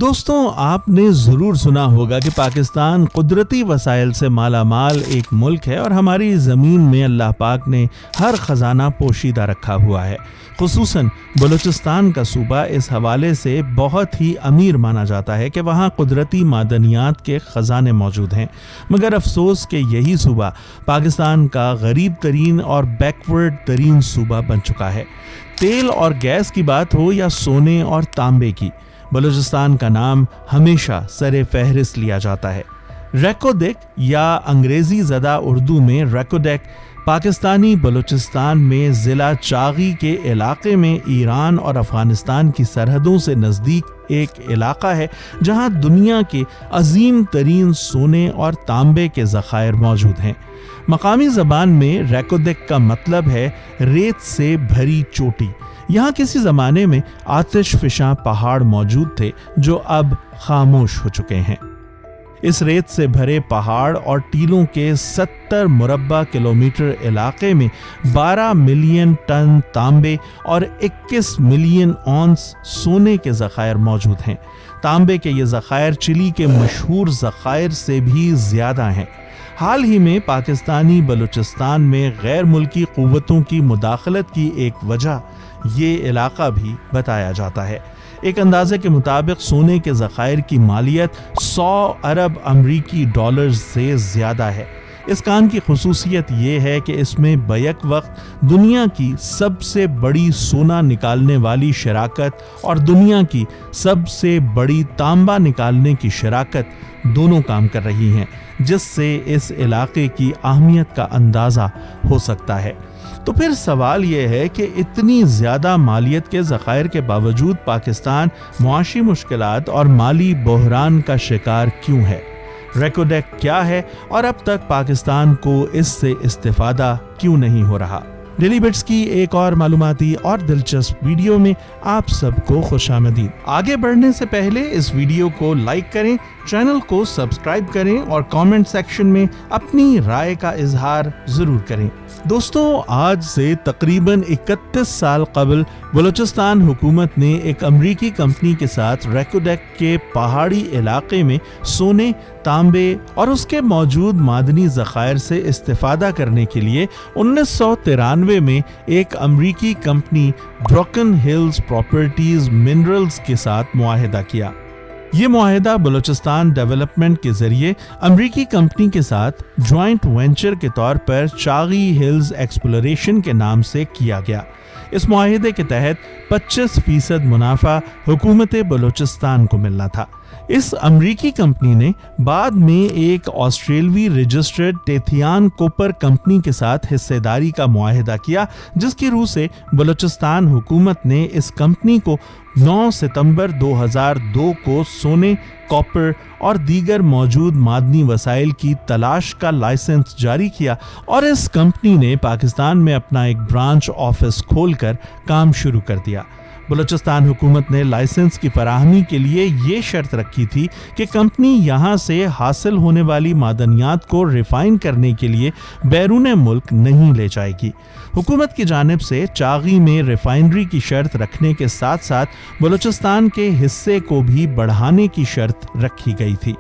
دوستوں، آپ نے ضرور سنا ہوگا کہ پاکستان قدرتی وسائل سے مالا مال ایک ملک ہے اور ہماری زمین میں اللہ پاک نے ہر خزانہ پوشیدہ رکھا ہوا ہے۔ خصوصاً بلوچستان کا صوبہ اس حوالے سے بہت ہی امیر مانا جاتا ہے کہ وہاں قدرتی معدنیات کے خزانے موجود ہیں، مگر افسوس کہ یہی صوبہ پاکستان کا غریب ترین اور بیکورڈ ترین صوبہ بن چکا ہے۔ تیل اور گیس کی بات ہو یا سونے اور تانبے کی، بلوچستان کا نام ہمیشہ سر فہرست لیا جاتا ہے۔ ریکوڈیک یا انگریزی زدہ اردو میں ریکوڈیک پاکستانی بلوچستان میں ضلع چاغی کے علاقے میں ایران اور افغانستان کی سرحدوں سے نزدیک ایک علاقہ ہے جہاں دنیا کے عظیم ترین سونے اور تانبے کے ذخائر موجود ہیں۔ مقامی زبان میں ریکوڈیک کا مطلب ہے ریت سے بھری چوٹی۔ یہاں کسی زمانے میں آتش فشاں پہاڑ موجود تھے جو اب خاموش ہو چکے ہیں۔ اس ریت سے بھرے پہاڑ اور ٹیلوں کے 70 مربع کلومیٹر علاقے میں 12 ملین ٹن تانبے اور 21 ملین اونس سونے کے ذخائر موجود ہیں۔ تانبے کے یہ ذخائر چلی کے مشہور ذخائر سے بھی زیادہ ہیں۔ حال ہی میں پاکستانی بلوچستان میں غیر ملکی قوتوں کی مداخلت کی ایک وجہ یہ علاقہ بھی بتایا جاتا ہے۔ ایک اندازے کے مطابق سونے کے ذخائر کی مالیت 100 ارب امریکی ڈالر سے زیادہ ہے۔ اس کان کی خصوصیت یہ ہے کہ اس میں بیک وقت دنیا کی سب سے بڑی سونا نکالنے والی شراکت اور دنیا کی سب سے بڑی تانبا نکالنے کی شراکت دونوں کام کر رہی ہیں، جس سے اس علاقے کی اہمیت کا اندازہ ہو سکتا ہے۔ تو پھر سوال یہ ہے کہ اتنی زیادہ مالیت کے ذخائر کے باوجود پاکستان معاشی مشکلات اور مالی بحران کا شکار کیوں ہے؟ ریکوڈیک کیا ہے اور اب تک پاکستان کو اس سے استفادہ کیوں نہیں ہو رہا؟ ڈیلی بٹس کی ایک اور معلوماتی اور دلچسپ ویڈیو میں آپ سب کو خوش آمدید۔ آگے بڑھنے سے پہلے اس ویڈیو کو لائک کریں، چینل کو سبسکرائب کریں اور کامنٹ سیکشن میں اپنی رائے کا اظہار ضرور کریں۔ دوستوں، آج سے تقریباً 31 سال قبل بلوچستان حکومت نے ایک امریکی کمپنی کے ساتھ ریکوڈیک کے پہاڑی علاقے میں سونے، تانبے اور اس کے موجود معدنی ذخائر سے استفادہ کرنے کے لیے 1993 میں ایک امریکی company broken Hills properties minerals کے ساتھ معاہدہ کیا۔ یہ معاہدہ بلوچستان ڈیولپمنٹ کے ذریعے امریکی کمپنی کے ساتھ جوائنٹ وینچر کے طور پر چاغی ہلز ایکسپلوریشن کے نام سے کیا گیا۔ اس معاہدے کے تحت 25% منافع حکومت بلوچستان کو ملنا تھا۔ اس امریکی کمپنی نے بعد میں ایک آسٹریلوی رجسٹرڈ ٹیتھیان کوپر کمپنی کے ساتھ حصہ داری کا معاہدہ کیا، جس کی روح سے بلوچستان حکومت نے اس کمپنی کو 9 ستمبر 2002 کو سونے، کاپر اور دیگر موجود معدنی وسائل کی تلاش کا لائسنس جاری کیا اور اس کمپنی نے پاکستان میں اپنا ایک برانچ آفس کھول کر کام شروع کر دیا۔ بلوچستان حکومت نے لائسنس کی فراہمی کے لیے یہ شرط رکھی تھی کہ کمپنی یہاں سے حاصل ہونے والی معدنیات کو ریفائن کرنے کے لیے بیرون ملک نہیں لے جائے گی۔ حکومت کی جانب سے چاغی میں ریفائنری کی شرط رکھنے کے ساتھ ساتھ بلوچستان کے حصے کو بھی بڑھانے کی شرط رکھی گئی تھی۔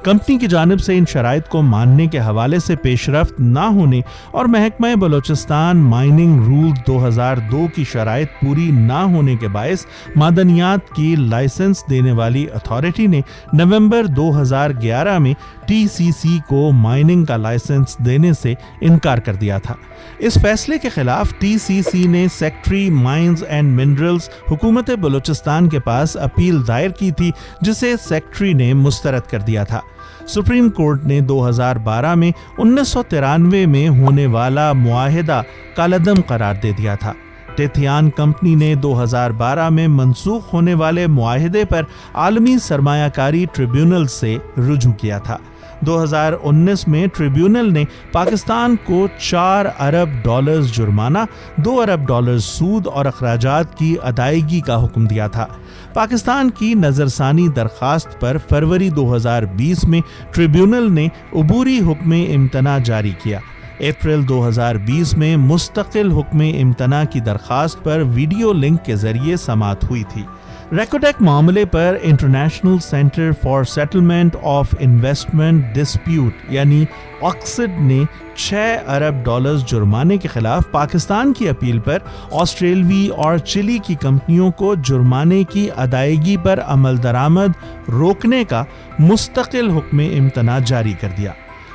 کمپنی کی جانب سے ان شرائط کو ماننے کے حوالے سے پیش رفت نہ ہونے اور محکمہ بلوچستان مائننگ رول 2002 کی شرائط پوری نہ ہونے کے باعث معدنیات کی لائسنس دینے والی اتھارٹی نے نومبر 2011 میں ٹی سی سی کو مائننگ کا لائسنس دینے سے انکار کر دیا تھا۔ اس فیصلے کے خلاف ٹی سی سی نے سیکٹری مائنز اینڈ منرلز حکومت بلوچستان کے پاس اپیل دائر کی تھی، جسے سیکٹری نے مسترد کر دیا تھا۔ سپریم کورٹ نے 2012 میں 1993 میں ہونے والا معاہدہ کالعدم قرار دے دیا تھا۔ ٹیتھیان کمپنی نے 2012 میں منسوخ ہونے والے معاہدے پر عالمی سرمایہ کاری ٹریبیونل سے رجوع کیا تھا۔ 2019 میں ٹریبیونل نے پاکستان کو 4 ارب ڈالرز جرمانہ، 2 ارب ڈالرز سود اور اخراجات کی ادائیگی کا حکم دیا تھا۔ پاکستان کی نظرثانی درخواست پر فروری 2020 میں ٹریبیونل نے عبوری حکم امتناع جاری کیا۔ اپریل 2020 میں مستقل حکم امتناع کی درخواست پر ویڈیو لنک کے ذریعے سماعت ہوئی تھی۔ ریکوڈیک معاملے پر international centre for settlement of investment dispute یعنی آکسڈ نے $6 ارب جرمانے کے خلاف پاکستان کی اپیل پر آسٹریلوی اور چلی کی کمپنیوں کو جرمانے کی ادائیگی پر عمل درآمد روکنے کا مستقل حکم امتناع جاری کر دیا،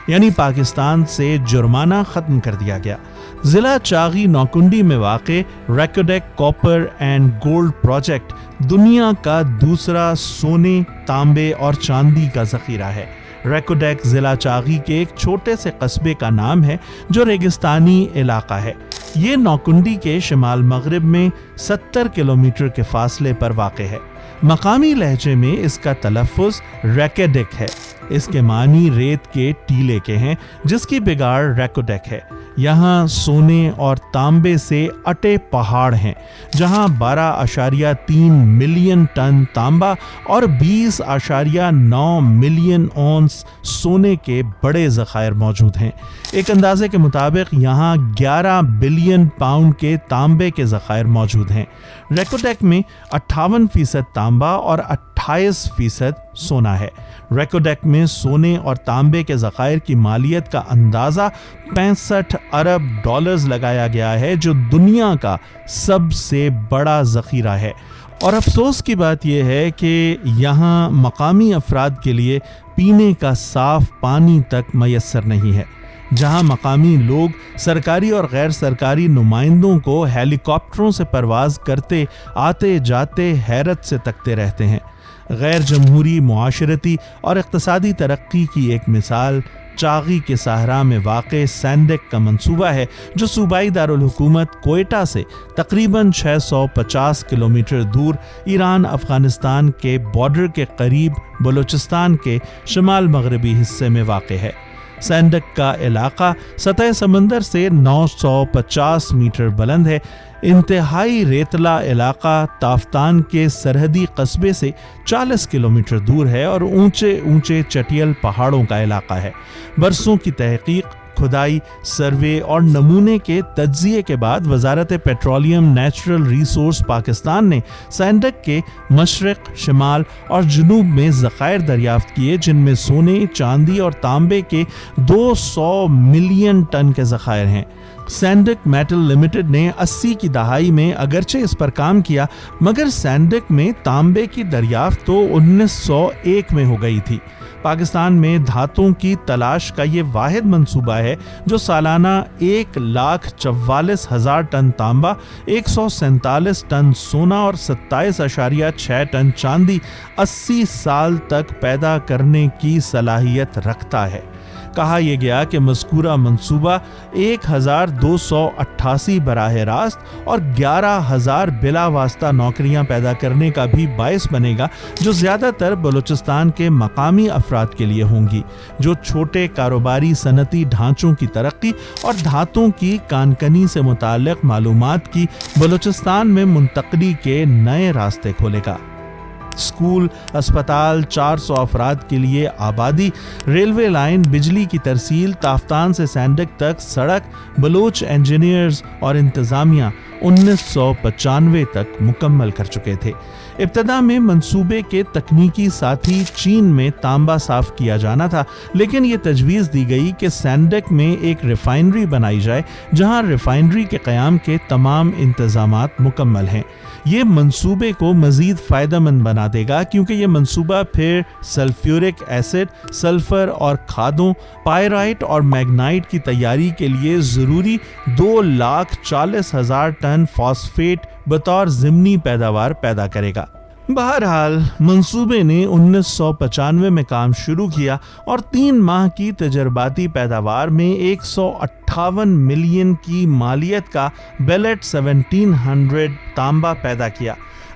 یعنی پاکستان سے جرمانہ ختم کر دیا گیا۔ ضلع چاغی نوکنڈی میں واقع Reko Diq copper and gold project دنیا کا دوسرا سونے، تانبے اور چاندی کا ذخیرہ ہے۔ ریکوڈیک ضلع چاغی کے ایک چھوٹے سے قصبے کا نام ہے جو ریگستانی علاقہ ہے۔ یہ نوکنڈی کے شمال مغرب میں 70 کلومیٹر کے فاصلے پر واقع ہے۔ مقامی لہجے میں اس کا تلفظ ریکوڈیک ہے۔ اس کے معنی ریت کے ٹیلے کے ہیں جس کی بگاڑ ریکوڈیک ہے۔ یہاں سونے اور تانبے سے اٹے پہاڑ ہیں جہاں 12.3 ملین ٹن تانبا اور 20.9 ملین اونس سونے کے بڑے ذخائر موجود ہیں۔ ایک اندازے کے مطابق یہاں 11 بلین پاؤنڈ کے تانبے کے ذخائر موجود ہیں۔ ریکوڈیک میں 58% تانبا اور 28% سونا ہے۔ ریکوڈیک میں سونے اور تانبے کے ذخائر کی مالیت کا اندازہ $65 ارب لگایا گیا ہے جو دنیا کا سب سے بڑا ذخیرہ ہے۔ اور افسوس کی بات یہ ہے کہ یہاں مقامی افراد کے لیے پینے کا صاف پانی تک میسر نہیں ہے، جہاں مقامی لوگ سرکاری اور غیر سرکاری نمائندوں کو ہیلی کاپٹروں سے پرواز کرتے آتے جاتے حیرت سے تکتے رہتے ہیں۔ غیر جمہوری معاشرتی اور اقتصادی ترقی کی ایک مثال چاغی کے صحرا میں واقع سینڈک کا منصوبہ ہے جو صوبائی دارالحکومت کوئٹہ سے تقریباً 650 کلومیٹر دور ایران افغانستان کے بارڈر کے قریب بلوچستان کے شمال مغربی حصے میں واقع ہے۔ سینڈک کا علاقہ سطح سمندر سے 950 میٹر بلند ہے۔ انتہائی ریتلا علاقہ تافتان کے سرحدی قصبے سے 40 کلومیٹر دور ہے اور اونچے اونچے چٹیل پہاڑوں کا علاقہ ہے۔ برسوں کی تحقیق، کھدائی، سروے اور نمونے کے تجزیے کے بعد وزارت پیٹرولیم نیچرل ریسورس پاکستان نے سینڈک کے مشرق، شمال اور جنوب میں ذخائر دریافت کیے جن میں سونے، چاندی اور تانبے کے 200 ملین ٹن کے ذخائر ہیں۔ سینڈک میٹل لمیٹڈ نے 80 کی دہائی میں اگرچہ اس پر کام کیا مگر سینڈک میں تانبے کی دریافت تو 1901 میں ہو گئی تھی۔ پاکستان میں دھاتوں کی تلاش کا یہ واحد منصوبہ ہے جو سالانہ 1,44,000 ٹن تانبا، 147 ٹن سونا اور 27.6 ٹن چاندی 80 سال تک پیدا کرنے کی صلاحیت رکھتا ہے۔ کہا یہ گیا کہ مذکورہ منصوبہ 1,288 براہ راست اور 11,000 بلا واسطہ نوکریاں پیدا کرنے کا بھی باعث بنے گا جو زیادہ تر بلوچستان کے مقامی افراد کے لیے ہوں گی جو چھوٹے کاروباری صنعتی ڈھانچوں کی ترقی اور دھاتوں کی کانکنی سے متعلق معلومات کی بلوچستان میں منتقلی کے نئے راستے کھولے گا۔ اسکول، اسپتال، 400 افراد کے لیے آبادی، ریلوے لائن، بجلی کی ترسیل، تافتان سے سینڈک تک سڑک، بلوچ انجینئرز اور انتظامیہ 1995 تک مکمل کر چکے تھے۔ ابتدا میں منصوبے کے تکنیکی ساتھی چین میں تانبا صاف کیا جانا تھا لیکن یہ تجویز دی گئی کہ سینڈک میں ایک ریفائنری بنائی جائے جہاں ریفائنری کے قیام کے تمام انتظامات مکمل ہیں۔ یہ منصوبے کو مزید فائدہ مند بنا دے گا کیونکہ یہ منصوبہ پھر سلفیورک ایسڈ، سلفر اور کھادوں، پائرائٹ اور میگنائٹ کی تیاری کے لیے ضروری 2,40,000 ٹن فاسفیٹ بطور ضمنی پیداوار پیدا کرے گا۔ بہرحال منصوبے نے 1995 میں کام شروع کیا اور 3 ماہ کی تجرباتی پیداوار میں 158 ملین کی مالیت کا بیلٹ 1700 تانبا پیدا کیا،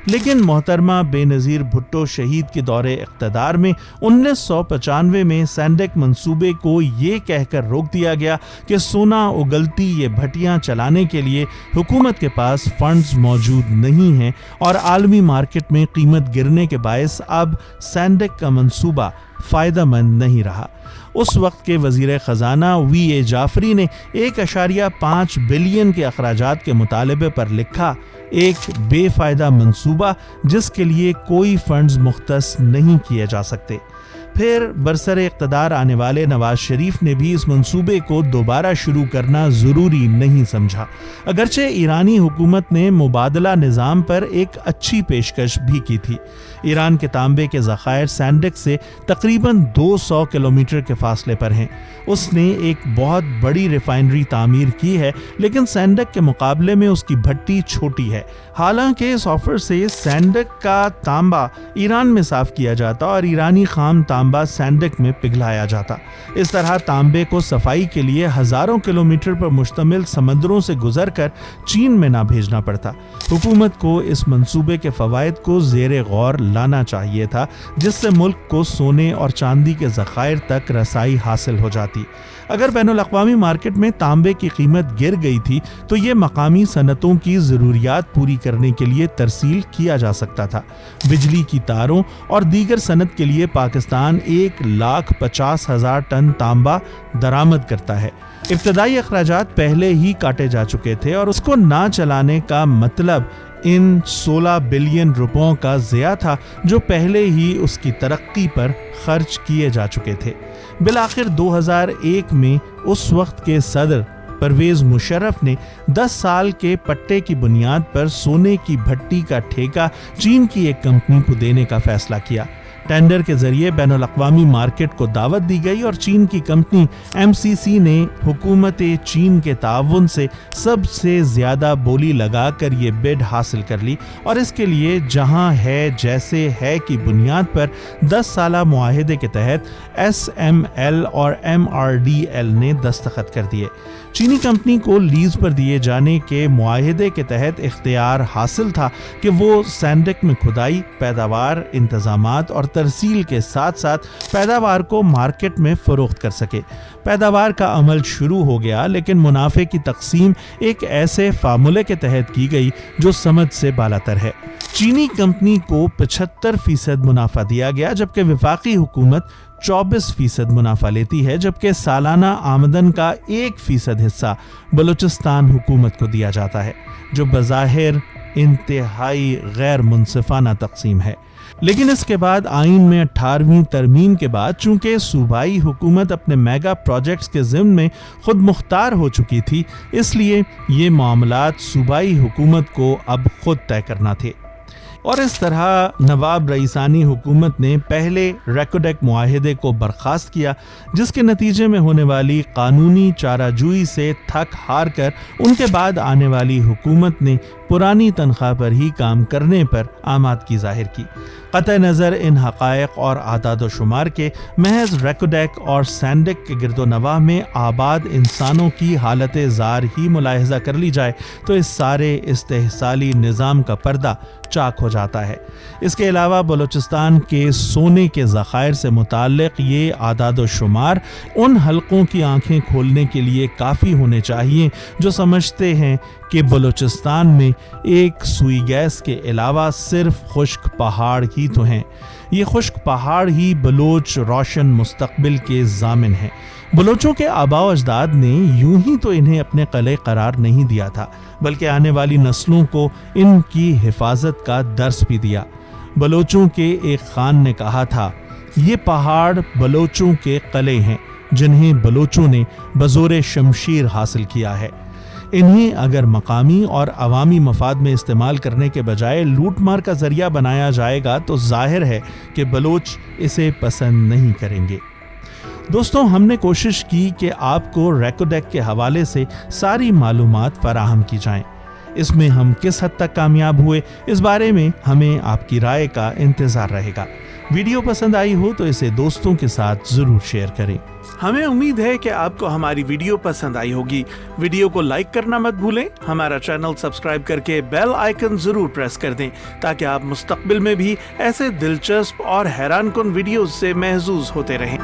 لیکن محترمہ بے نظیر بھٹو شہید کے دور اقتدار میں 1995 میں سینڈک منصوبے کو یہ کہہ کر روک دیا گیا کہ سونا اگلتی یہ بھٹیاں چلانے کے لیے حکومت کے پاس فنڈز موجود نہیں ہیں اور عالمی مارکیٹ میں قیمت گرنے کے باعث اب سینڈک کا منصوبہ فائدہ مند نہیں رہا۔ اس وقت کے وزیر خزانہ وی اے جعفری نے 1.5 بلین کے اخراجات کے مطالبے پر لکھا، ایک بے فائدہ منصوبہ جس کے لیے کوئی فنڈز مختص نہیں کیے جا سکتے۔ پھر برسر اقتدار آنے والے نواز شریف نے بھی اس منصوبے کو دوبارہ شروع کرنا ضروری نہیں سمجھا، اگرچہ ایرانی حکومت نے مبادلہ نظام پر ایک اچھی پیشکش بھی کی تھی۔ ایران کے تانبے کے ذخائر سینڈک سے تقریباً 200 کلومیٹر کے فاصلے پر ہیں۔ اس نے ایک بہت بڑی ریفائنری تعمیر کی ہے، لیکن سینڈک کے مقابلے میں اس کی بھٹی چھوٹی ہے۔ حالانکہ اس آفر سے سینڈک کا تانبا ایران میں صاف کیا جاتا اور ایرانی خام تانبا سینڈک میں پگھلایا جاتا۔ اس طرح تانبے کو صفائی کے لیے ہزاروں کلومیٹر پر مشتمل سمندروں سے گزر کر چین میں نہ بھیجنا پڑتا۔ حکومت کو اس منصوبے کے فوائد کو زیر غور لانا چاہیے تھا، جس سے ملک کو سونے اور چاندی کے ذخائر تک رسائی حاصل ہو جاتی۔ اگر بین الاقوامی مارکیٹ میں تانبے کی قیمت گر گئی تھی تو یہ مقامی صنعتوں کی ضروریات پوری کرنے کے لیے ترسیل کیا جا سکتا تھا۔ بجلی کی تاروں اور دیگر صنعت کے لیے پاکستان 1,50,000 ٹن تانبا درآمد کرتا ہے۔ ابتدائی اخراجات پہلے ہی کاٹے جا چکے تھے اور اس کو نہ چلانے کا مطلب ان 16 بلین روپوں کا ضیاع تھا جو پہلے ہی اس کی ترقی پر خرچ کیے جا چکے تھے۔ بالآخر 2001 میں اس وقت کے صدر پرویز مشرف نے 10 سال کے پٹے کی بنیاد پر سونے کی بھٹی کا ٹھیکہ چین کی ایک کمپنی کو دینے کا فیصلہ کیا۔ ٹینڈر کے ذریعے بین الاقوامی مارکیٹ کو دعوت دی گئی اور چین کی کمپنی MCC نے حکومت چین کے تعاون سے سب سے زیادہ بولی لگا کر یہ بڈ حاصل کر لی اور اس کے لیے جہاں ہے جیسے ہے کی بنیاد پر 10 سالہ معاہدے کے تحت SML اور MRDL نے دستخط کر دیے۔ چینی کمپنی کو لیز پر دیے جانے کے معاہدے کے تحت اختیار حاصل تھا کہ وہ سینڈک میں کھدائی، پیداوار، انتظامات اور ترسیل کے ساتھ ساتھ پیداوار کو مارکیٹ میں فروخت کر سکے۔ پیداوار کا عمل شروع ہو گیا، لیکن منافع کی تقسیم ایک ایسے فارمولے کے تحت کی گئی جو سمجھ سے بالاتر ہے۔ چینی کمپنی کو 75% منافع دیا گیا، جبکہ وفاقی حکومت 24% منافع لیتی ہے، جبکہ سالانہ آمدن کا 1% حصہ بلوچستان حکومت کو دیا جاتا ہے، جو بظاہر انتہائی غیر منصفانہ تقسیم ہے۔ لیکن اس کے بعد آئین میں 18ویں ترمیم کے بعد چونکہ صوبائی حکومت اپنے میگا پروجیکٹس کے ضمن میں خود مختار ہو چکی تھی، اس لیے یہ معاملات صوبائی حکومت کو اب خود طے کرنا تھے۔ اور اس طرح نواب رئیسانی حکومت نے پہلے ریکوڈیک معاہدے کو برخاست کیا، جس کے نتیجے میں ہونے والی قانونی چارہ جوئی سے تھک ہار کر ان کے بعد آنے والی حکومت نے پرانی تنخواہ پر ہی کام کرنے پر آمادگی ظاہر کی۔ قطع نظر ان حقائق اور اعداد و شمار کے، محض ریکوڈیک اور سینڈک کے گرد و نواح میں آباد انسانوں کی حالت زار ہی ملاحظہ کر لی جائے تو اس سارے استحصالی نظام کا پردہ چاک ہو جاتا ہے۔ اس کے علاوہ بلوچستان کے سونے کے ذخائر سے متعلق یہ اعداد و شمار ان حلقوں کی آنکھیں کھولنے کے لیے کافی ہونے چاہیے جو سمجھتے ہیں کہ بلوچستان میں ایک سوئی گیس کے علاوہ صرف خشک پہاڑ ہی تو ہیں۔ یہ خشک پہاڑ ہی بلوچ روشن مستقبل کے ضامن ہیں۔ بلوچوں کے آباء و اجداد نے یوں ہی تو انہیں اپنے قلعے قرار نہیں دیا تھا، بلکہ آنے والی نسلوں کو ان کی حفاظت کا درس بھی دیا۔ بلوچوں کے ایک خان نے کہا تھا، یہ پہاڑ بلوچوں کے قلعے ہیں جنہیں بلوچوں نے بزور شمشیر حاصل کیا ہے۔ انہیں اگر مقامی اور عوامی مفاد میں استعمال کرنے کے بجائے لوٹ مار کا ذریعہ بنایا جائے گا تو ظاہر ہے کہ بلوچ اسے پسند نہیں کریں گے۔ دوستوں، ہم نے کوشش کی کہ آپ کو ریکوڈیک کے حوالے سے ساری معلومات فراہم کی جائیں۔ اس میں ہم کس حد تک کامیاب ہوئے، اس بارے میں ہمیں آپ کی رائے کا انتظار رہے گا۔ ویڈیو پسند آئی ہو تو اسے دوستوں کے ساتھ ضرور شیئر کریں۔ ہمیں امید ہے کہ آپ کو ہماری ویڈیو پسند آئی ہوگی۔ ویڈیو کو لائک کرنا مت بھولیں، ہمارا چینل سبسکرائب کر کے بیل آئیکن ضرور پریس کر دیں تاکہ آپ مستقبل میں بھی ایسے دلچسپ اور حیران کن ویڈیوز سے محظوظ ہوتے رہیں۔